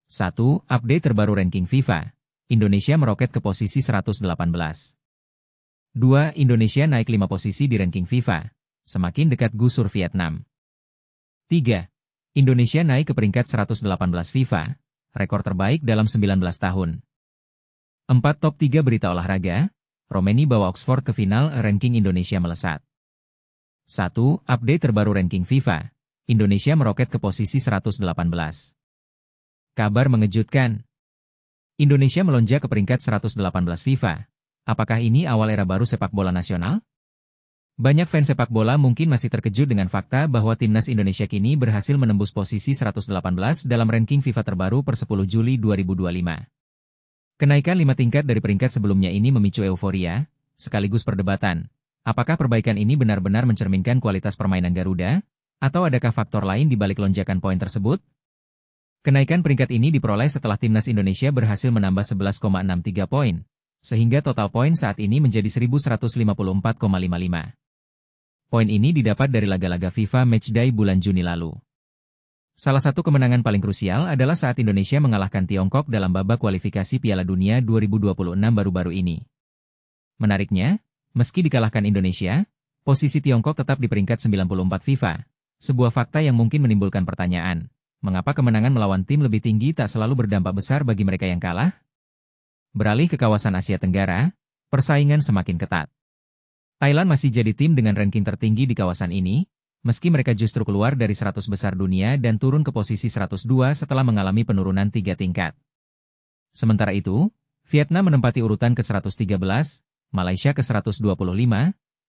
1. Update terbaru ranking FIFA. Indonesia meroket ke posisi 118. 2. Indonesia naik 5 posisi di ranking FIFA. Semakin dekat gusur Vietnam. 3. Indonesia naik ke peringkat 118 FIFA. Rekor terbaik dalam 19 tahun. 4. Top 3 berita olahraga. Romeni bawa Oxford ke final, ranking Indonesia melesat. 1. Update terbaru ranking FIFA. Indonesia meroket ke posisi 118. Kabar mengejutkan. Indonesia melonjak ke peringkat 118 FIFA. Apakah ini awal era baru sepak bola nasional? Banyak fans sepak bola mungkin masih terkejut dengan fakta bahwa timnas Indonesia kini berhasil menembus posisi 118 dalam ranking FIFA terbaru per 10 Juli 2025. Kenaikan 5 tingkat dari peringkat sebelumnya ini memicu euforia, sekaligus perdebatan. Apakah perbaikan ini benar-benar mencerminkan kualitas permainan Garuda? Atau adakah faktor lain di balik lonjakan poin tersebut? Kenaikan peringkat ini diperoleh setelah timnas Indonesia berhasil menambah 11,63 poin, sehingga total poin saat ini menjadi 1154,55. Poin ini didapat dari laga-laga FIFA Matchday bulan Juni lalu. Salah satu kemenangan paling krusial adalah saat Indonesia mengalahkan Tiongkok dalam babak kualifikasi Piala Dunia 2026 baru-baru ini. Menariknya, meski dikalahkan Indonesia, posisi Tiongkok tetap di peringkat 94 FIFA, sebuah fakta yang mungkin menimbulkan pertanyaan. Mengapa kemenangan melawan tim lebih tinggi tak selalu berdampak besar bagi mereka yang kalah? Beralih ke kawasan Asia Tenggara, persaingan semakin ketat. Thailand masih jadi tim dengan ranking tertinggi di kawasan ini, meski mereka justru keluar dari 100 besar dunia dan turun ke posisi 102 setelah mengalami penurunan 3 tingkat. Sementara itu, Vietnam menempati urutan ke-113, Malaysia ke-125,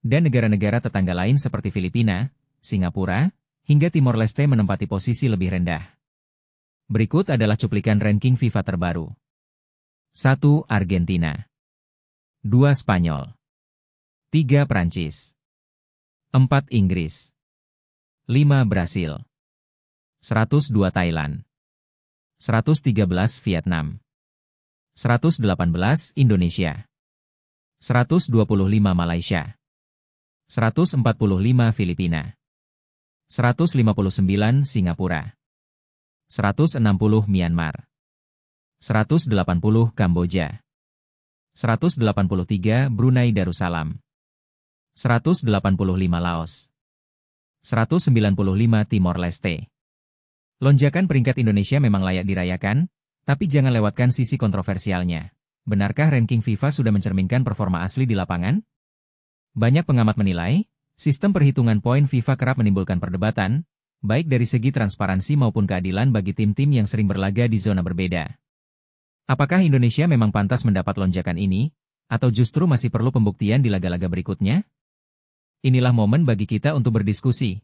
dan negara-negara tetangga lain seperti Filipina, Singapura, hingga Timor Leste menempati posisi lebih rendah. Berikut adalah cuplikan ranking FIFA terbaru. 1. Argentina. 2. Spanyol. 3. Prancis. 4. Inggris. 5. Brasil. 102 Thailand. 113 Vietnam. 118 Indonesia. 125 Malaysia. 145 Filipina. 159 Singapura. 160 Myanmar. 180 Kamboja. 183 Brunei Darussalam. 185 Laos. 195 Timor Leste. Lonjakan peringkat Indonesia memang layak dirayakan, tapi jangan lewatkan sisi kontroversialnya. Benarkah ranking FIFA sudah mencerminkan performa asli di lapangan? Banyak pengamat menilai, sistem perhitungan poin FIFA kerap menimbulkan perdebatan, baik dari segi transparansi maupun keadilan bagi tim-tim yang sering berlaga di zona berbeda. Apakah Indonesia memang pantas mendapat lonjakan ini, atau justru masih perlu pembuktian di laga-laga berikutnya? Inilah momen bagi kita untuk berdiskusi.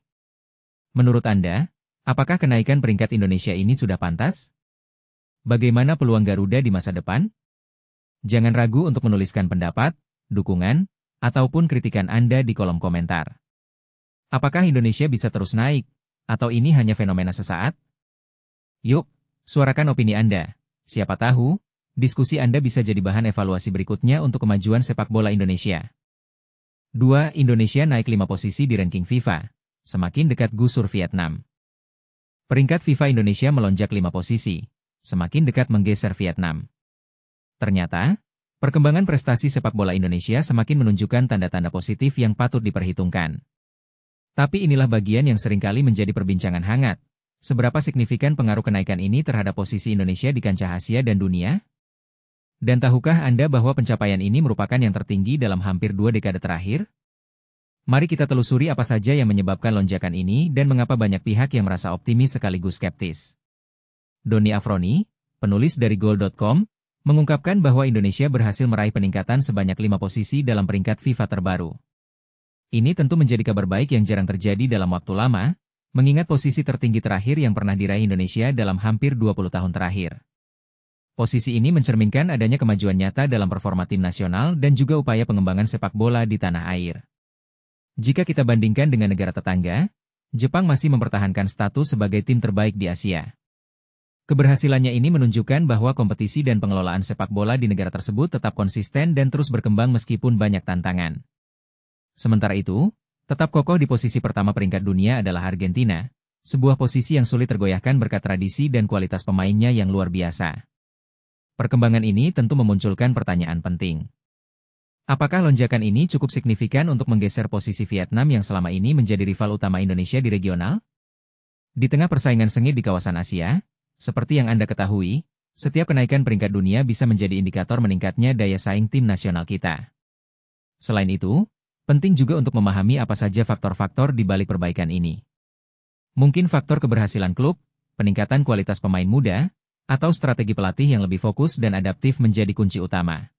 Menurut Anda, apakah kenaikan peringkat Indonesia ini sudah pantas? Bagaimana peluang Garuda di masa depan? Jangan ragu untuk menuliskan pendapat, dukungan, ataupun kritikan Anda di kolom komentar. Apakah Indonesia bisa terus naik, atau ini hanya fenomena sesaat? Yuk, suarakan opini Anda. Siapa tahu, diskusi Anda bisa jadi bahan evaluasi berikutnya untuk kemajuan sepak bola Indonesia. 2. Indonesia naik 5 posisi di ranking FIFA, semakin dekat gusur Vietnam. Peringkat FIFA Indonesia melonjak 5 posisi, semakin dekat menggeser Vietnam. Ternyata, perkembangan prestasi sepak bola Indonesia semakin menunjukkan tanda-tanda positif yang patut diperhitungkan. Tapi inilah bagian yang seringkali menjadi perbincangan hangat. Seberapa signifikan pengaruh kenaikan ini terhadap posisi Indonesia di kancah Asia dan dunia? Dan tahukah Anda bahwa pencapaian ini merupakan yang tertinggi dalam hampir 2 dekade terakhir? Mari kita telusuri apa saja yang menyebabkan lonjakan ini dan mengapa banyak pihak yang merasa optimis sekaligus skeptis. Doni Afroni, penulis dari Goal.com, mengungkapkan bahwa Indonesia berhasil meraih peningkatan sebanyak 5 posisi dalam peringkat FIFA terbaru. Ini tentu menjadi kabar baik yang jarang terjadi dalam waktu lama, mengingat posisi tertinggi terakhir yang pernah diraih Indonesia dalam hampir 20 tahun terakhir. Posisi ini mencerminkan adanya kemajuan nyata dalam performa tim nasional dan juga upaya pengembangan sepak bola di tanah air. Jika kita bandingkan dengan negara tetangga, Jepang masih mempertahankan status sebagai tim terbaik di Asia. Keberhasilannya ini menunjukkan bahwa kompetisi dan pengelolaan sepak bola di negara tersebut tetap konsisten dan terus berkembang meskipun banyak tantangan. Sementara itu, tetap kokoh di posisi pertama peringkat dunia adalah Argentina, Sebuah posisi yang sulit tergoyahkan berkat tradisi dan kualitas pemainnya yang luar biasa. Perkembangan ini tentu memunculkan pertanyaan penting. Apakah lonjakan ini cukup signifikan untuk menggeser posisi Vietnam yang selama ini menjadi rival utama Indonesia di regional? Di tengah persaingan sengit di kawasan Asia, seperti yang Anda ketahui, setiap kenaikan peringkat dunia bisa menjadi indikator meningkatnya daya saing tim nasional kita. Selain itu, penting juga untuk memahami apa saja faktor-faktor di balik perbaikan ini. Mungkin faktor keberhasilan klub, peningkatan kualitas pemain muda, atau strategi pelatih yang lebih fokus dan adaptif menjadi kunci utama.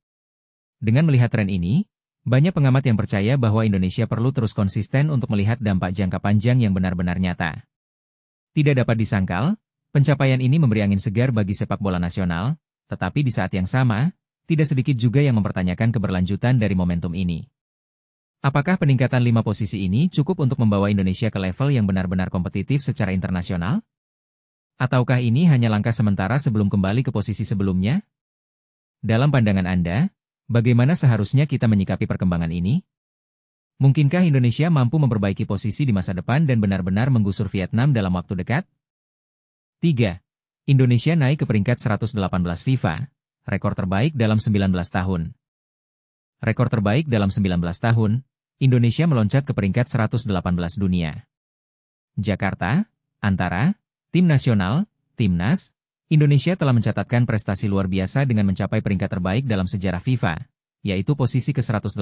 Dengan melihat tren ini, banyak pengamat yang percaya bahwa Indonesia perlu terus konsisten untuk melihat dampak jangka panjang yang benar-benar nyata. Tidak dapat disangkal, pencapaian ini memberi angin segar bagi sepak bola nasional, tetapi di saat yang sama, tidak sedikit juga yang mempertanyakan keberlanjutan dari momentum ini. Apakah peningkatan 5 posisi ini cukup untuk membawa Indonesia ke level yang benar-benar kompetitif secara internasional? Ataukah ini hanya langkah sementara sebelum kembali ke posisi sebelumnya? Dalam pandangan Anda, bagaimana seharusnya kita menyikapi perkembangan ini? Mungkinkah Indonesia mampu memperbaiki posisi di masa depan dan benar-benar menggusur Vietnam dalam waktu dekat? 3. Indonesia naik ke peringkat 118 FIFA, rekor terbaik dalam 19 tahun. Rekor terbaik dalam 19 tahun, Indonesia meloncat ke peringkat 118 dunia. Jakarta, Antara, Tim Nasional, Timnas, Indonesia telah mencatatkan prestasi luar biasa dengan mencapai peringkat terbaik dalam sejarah FIFA, yaitu posisi ke-118,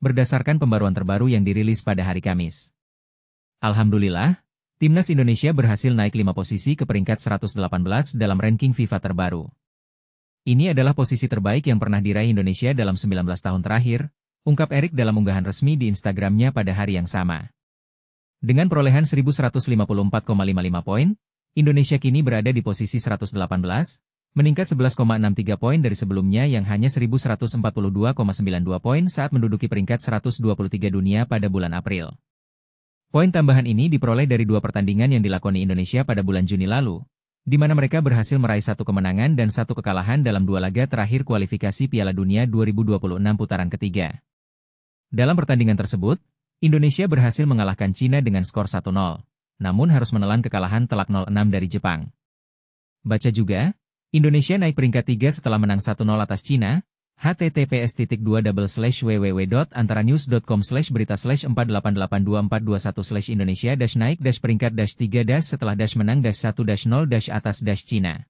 berdasarkan pembaruan terbaru yang dirilis pada hari Kamis. Alhamdulillah, Timnas Indonesia berhasil naik 5 posisi ke peringkat 118 dalam ranking FIFA terbaru. Ini adalah posisi terbaik yang pernah diraih Indonesia dalam 19 tahun terakhir, ungkap Erik dalam unggahan resmi di Instagramnya pada hari yang sama. Dengan perolehan 1.154,55 poin, Indonesia kini berada di posisi 118, meningkat 11,63 poin dari sebelumnya yang hanya 1.142,92 poin saat menduduki peringkat 123 dunia pada bulan April. Poin tambahan ini diperoleh dari 2 pertandingan yang dilakoni Indonesia pada bulan Juni lalu, di mana mereka berhasil meraih 1 kemenangan dan 1 kekalahan dalam 2 laga terakhir kualifikasi Piala Dunia 2026 putaran ketiga. Dalam pertandingan tersebut, Indonesia berhasil mengalahkan Cina dengan skor 1-0, namun harus menelan kekalahan telak 0-6 dari Jepang. Baca juga, Indonesia naik peringkat 3 setelah menang 1-0 atas Cina, https://www.antaranews.com/berita/4882421/Indonesia-naik-peringkat-3- setelah menang -1-0 atas Cina.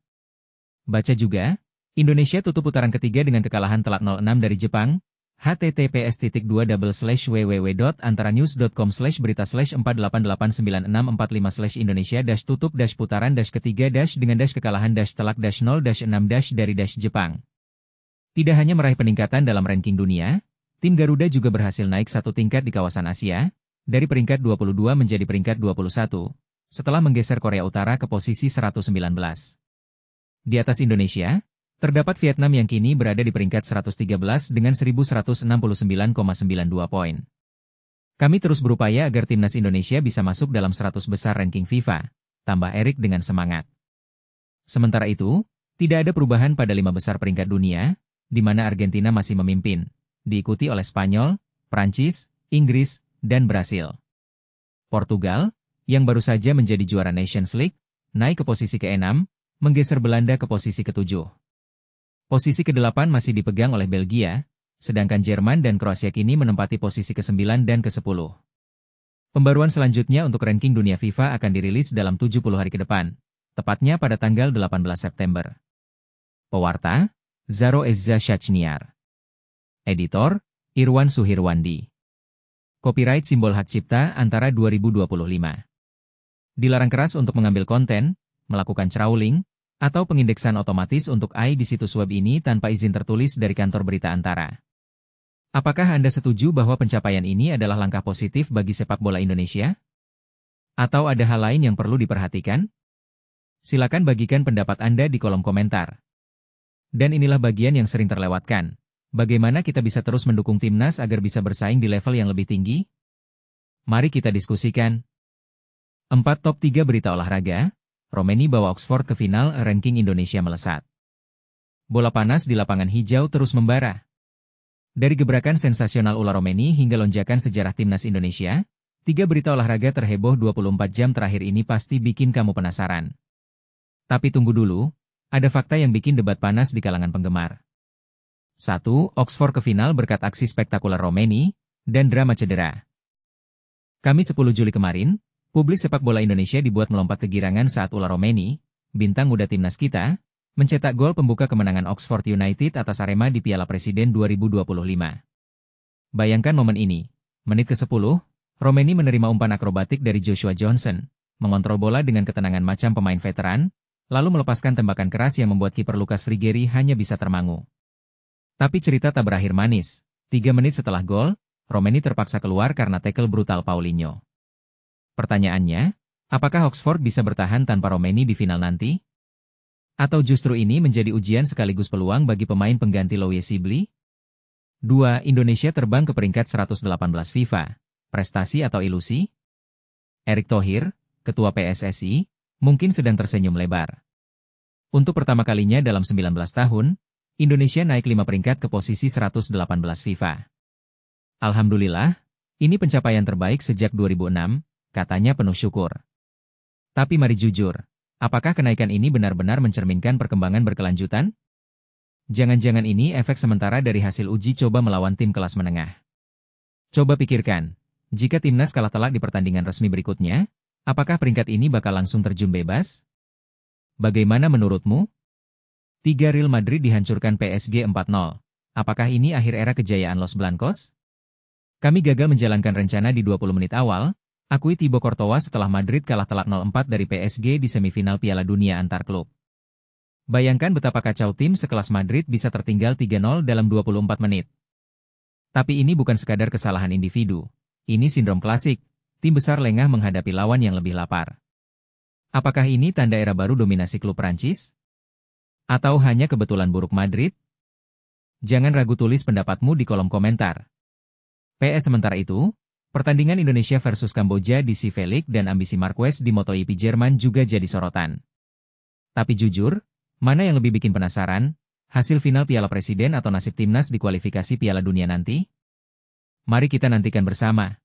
Baca juga, Indonesia tutup putaran ketiga dengan kekalahan telak 0-6 dari Jepang, https://www.antaranews.com/berita/4889645/Indonesia-tutup putaran ketiga dengan kekalahan telak -0-6 dari Jepang. Tidak hanya meraih peningkatan dalam ranking dunia, tim Garuda juga berhasil naik 1 tingkat di kawasan Asia, dari peringkat 22 menjadi peringkat 21, setelah menggeser Korea Utara ke posisi 119. Di atas Indonesia, terdapat Vietnam yang kini berada di peringkat 113 dengan 1.169,92 poin. Kami terus berupaya agar timnas Indonesia bisa masuk dalam 100 besar ranking FIFA, tambah Erik dengan semangat. Sementara itu, tidak ada perubahan pada 5 besar peringkat dunia, di mana Argentina masih memimpin, diikuti oleh Spanyol, Prancis, Inggris, dan Brasil. Portugal, yang baru saja menjadi juara Nations League, naik ke posisi ke-6, menggeser Belanda ke posisi ke-7. Posisi ke-8 masih dipegang oleh Belgia, sedangkan Jerman dan Kroasia kini menempati posisi ke-9 dan ke-10. Pembaruan selanjutnya untuk ranking dunia FIFA akan dirilis dalam 70 hari ke depan, tepatnya pada tanggal 18 September. Pewarta, Zaro Ezza Shachniar. Editor, Irwan Suhirwandi. Copyright Simbol Hak Cipta Antara 2025. Dilarang keras untuk mengambil konten, melakukan crawling, atau pengindeksan otomatis untuk AI di situs web ini tanpa izin tertulis dari kantor berita Antara. Apakah Anda setuju bahwa pencapaian ini adalah langkah positif bagi sepak bola Indonesia? Atau ada hal lain yang perlu diperhatikan? Silakan bagikan pendapat Anda di kolom komentar. Dan inilah bagian yang sering terlewatkan. Bagaimana kita bisa terus mendukung timnas agar bisa bersaing di level yang lebih tinggi? Mari kita diskusikan. 4 top 3 berita olahraga, Romeni bawa Oxford ke final, ranking Indonesia melesat. Bola panas di lapangan hijau terus membara. Dari gebrakan sensasional Ula Romeni hingga lonjakan sejarah timnas Indonesia, 3 berita olahraga terheboh 24 jam terakhir ini pasti bikin kamu penasaran. Tapi tunggu dulu, ada fakta yang bikin debat panas di kalangan penggemar. 1. Oxford ke final berkat aksi spektakuler Romeni dan drama cedera. Kamis 10 Juli kemarin, publik sepak bola Indonesia dibuat melompat kegirangan saat ular Romeni, bintang muda timnas kita, mencetak gol pembuka kemenangan Oxford United atas Arema di Piala Presiden 2025. Bayangkan momen ini. Menit ke-10, Romeni menerima umpan akrobatik dari Joshua Johnson, mengontrol bola dengan ketenangan macam pemain veteran, lalu melepaskan tembakan keras yang membuat kiper Lucas Frigeri hanya bisa termangu. Tapi cerita tak berakhir manis. 3 menit setelah gol, Romeni terpaksa keluar karena tackle brutal Paulinho. Pertanyaannya, apakah Oxford bisa bertahan tanpa Romeni di final nanti? Atau justru ini menjadi ujian sekaligus peluang bagi pemain pengganti Louis Sibly? 2. Indonesia terbang ke peringkat 118 FIFA. Prestasi atau ilusi? Erick Thohir, Ketua PSSI, mungkin sedang tersenyum lebar. Untuk pertama kalinya dalam 19 tahun, Indonesia naik 5 peringkat ke posisi 118 FIFA. Alhamdulillah, ini pencapaian terbaik sejak 2006, katanya penuh syukur. Tapi mari jujur, apakah kenaikan ini benar-benar mencerminkan perkembangan berkelanjutan? Jangan-jangan ini efek sementara dari hasil uji coba melawan tim kelas menengah. Coba pikirkan. Jika timnas kalah telak di pertandingan resmi berikutnya, apakah peringkat ini bakal langsung terjun bebas? Bagaimana menurutmu? 3. Real Madrid dihancurkan PSG 4-0. Apakah ini akhir era kejayaan Los Blancos? Kami gagal menjalankan rencana di 20 menit awal, akui Thibaut Courtois setelah Madrid kalah telak 0-4 dari PSG di semifinal Piala Dunia antar klub. Bayangkan betapa kacau tim sekelas Madrid bisa tertinggal 3-0 dalam 24 menit. Tapi ini bukan sekadar kesalahan individu. Ini sindrom klasik, tim besar lengah menghadapi lawan yang lebih lapar. Apakah ini tanda era baru dominasi klub Prancis? Atau hanya kebetulan buruk Madrid? Jangan ragu tulis pendapatmu di kolom komentar. PS sementara itu, pertandingan Indonesia versus Kamboja di Cifelik dan ambisi Marquez di MotoGP Jerman juga jadi sorotan. Tapi jujur, mana yang lebih bikin penasaran? Hasil final Piala Presiden atau nasib timnas di kualifikasi Piala Dunia nanti? Mari kita nantikan bersama.